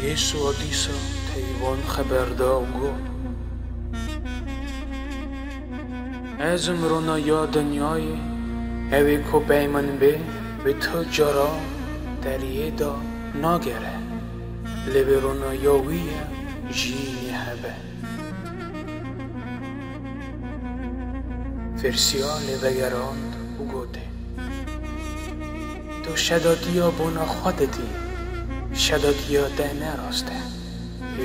یسوع دیسا تیوان خبردا و گفت از امرونا یا دنیای اوی کو بیمن به تو جارا دریه دا ناگره لبرونا یاویه جینی هبه فرسیا لبگراند و گوته تو شدادیا بونا خودتی شدادیا ده نراسته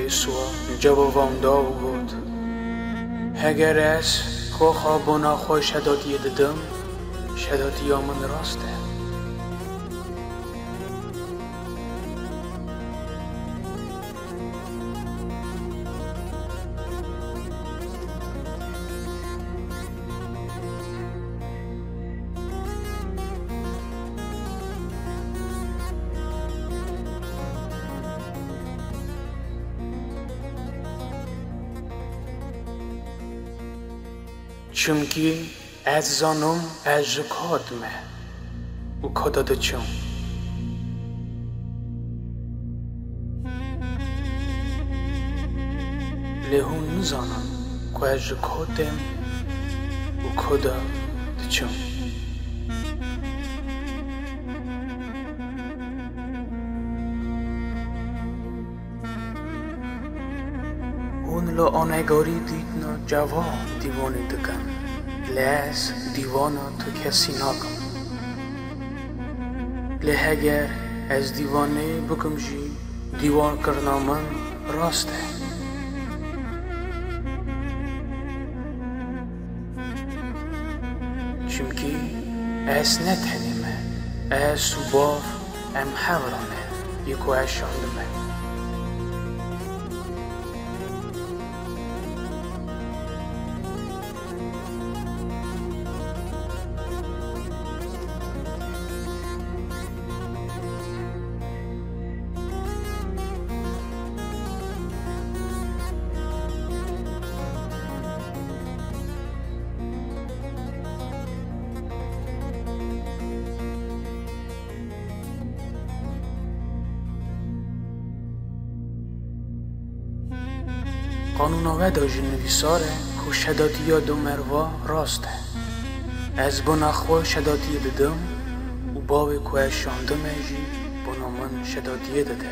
یسوع جوابم دا و گفت اگر از خواه بونا خواه شدادیا ددم شدادیا من راسته چونکی از زانم از کادمه و کداد چون لهون نزانم که از کادم و کداد چون اون لا آنگاری دیدنا جواب دیوانه دکن لحظ دیوانا تو کسی ناکم لحگر از دیوانه بکم جی دیوان کرنا من راسته چونکی از نتنیمه از صباف ام حورانه یکو از شاندمه قانون ودا جنویساره که شدادیا دو مروا راسته از بنا خواه شدادیه ددم و باوی که از شاندم جی بنا من شدادیه دده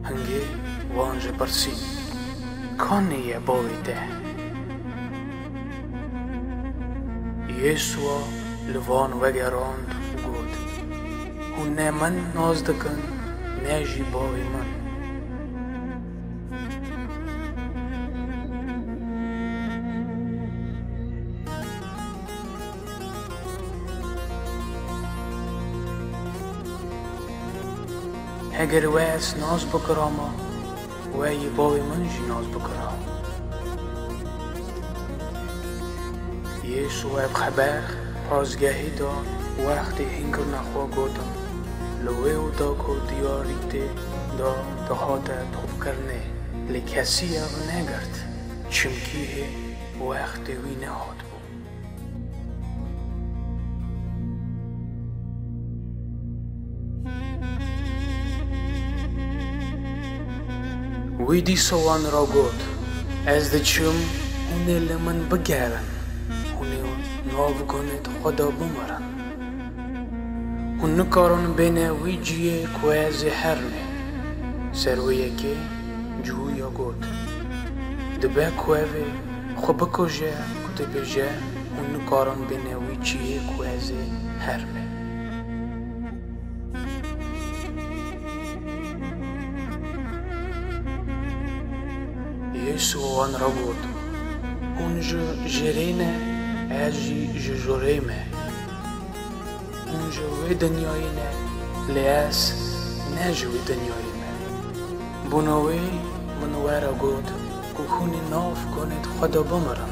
هنگی وانج پرسی کانیه باوی ده یسوع لوان وگراند و نه من ناز دکن نه جی باوی من اگر ویس ناز بکراما وی باوی من جی ناز بکرام یسوع خبر پازگاهی دا وقتی هنگر نخوا گودم لوه و دا کو دیاری دا دهاتا توب کرنه لی کسی او نگرد چونکی وقتی وی نهاد بود وی دی سوان را گود از ده چم هونه لمن بگرن هونه ناو گنید خدا بمرن هنو کارون بینه وی جیه کوه زهرنه سرویه که جویا گود دبه کوه خو بکجه کده بجه هنو کارون بینه وی جیه کوه زهرنه یسوع آن را گود هنجو جرینه اجی جوریمه اونجا وی دنیای نه لیاس نجوی دنیای من بناوی منوارا گود که خونی ناف کنید خدا بمرن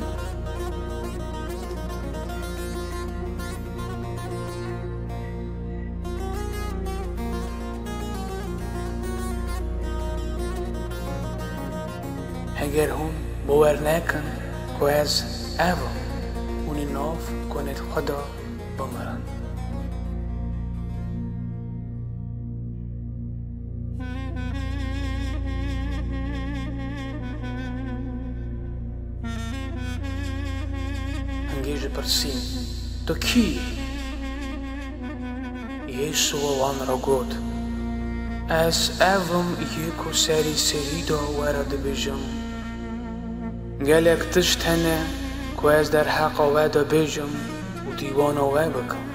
اگر هون باور نکن که از اول اونی ناف کنید خدا بمرن. هنگیج پرسیم تو کی؟ یسوع وان را گفت از اوم یک و سری دا ورد بجم گلک تشتنه که از در حق آوه بجم و دیوان آوه بکم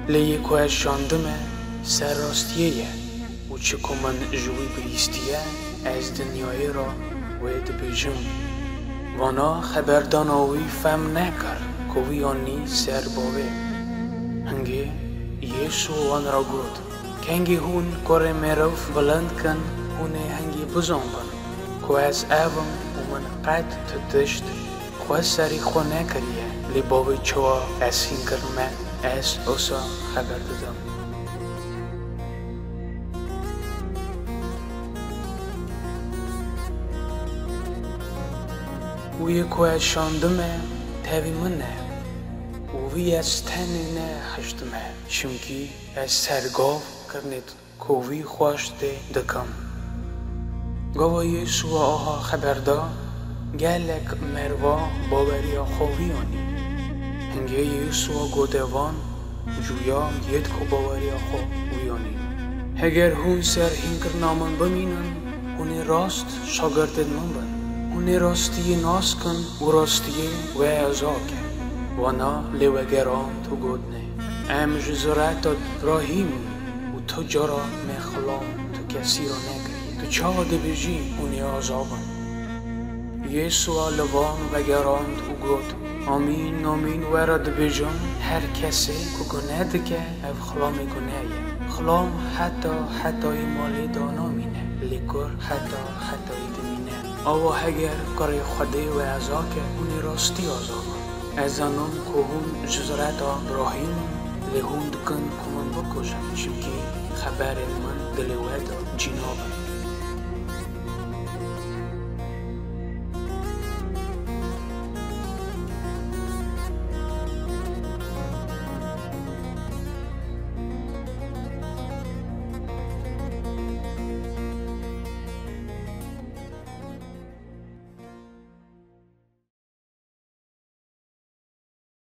لیک و از شاندمه سر راستیه و چکو من جوی بیستیه از دنیای را وید بجم وانا خبردان آوی فهم نکر که وی آنی سر باوه هنگی یسوع وان را گفت که هنگی هون کار مروف بلند کن هونه هنگی بزنبن که از اوم و من قد تدشت خواه سری خواه نکریه لی باوی چوا از این کرمه از اوسا خبر دادم. وی که از شاندمه تاوی منه و وی از تنه نه هشتمه چونکی از سرگاو کرنید که وی خواشته دکم. گاوا یسوع آها خبردا گلک مروا باوریا خویانی هنگی یسوع گودوان جویا ید کو باوریا خویانی اگر هون سر هنگر نامن بمینن هونی راست شاگردت من بن هونی راستی ناس کن و راستی و ازاکه وانا لیوگران تو گودنه ام جزرات راهیم و تو جرا مخلام تو کسی را نگری تو چاوا دبیجی هونی آزابن. یسوع لوان و گراند و گفت آمین آمین ورد بجم هر کسی که گناه دکه او خلام گناهیه خلام حتی مالی دانا مینه لیکر حتی دمینه آوا اگر کار خوده و ازاکه اونی راستی آزاما از آنم که هون جزرت راهیم لهون دکن که من بکشم چونکه خبر من دلوید جنابم.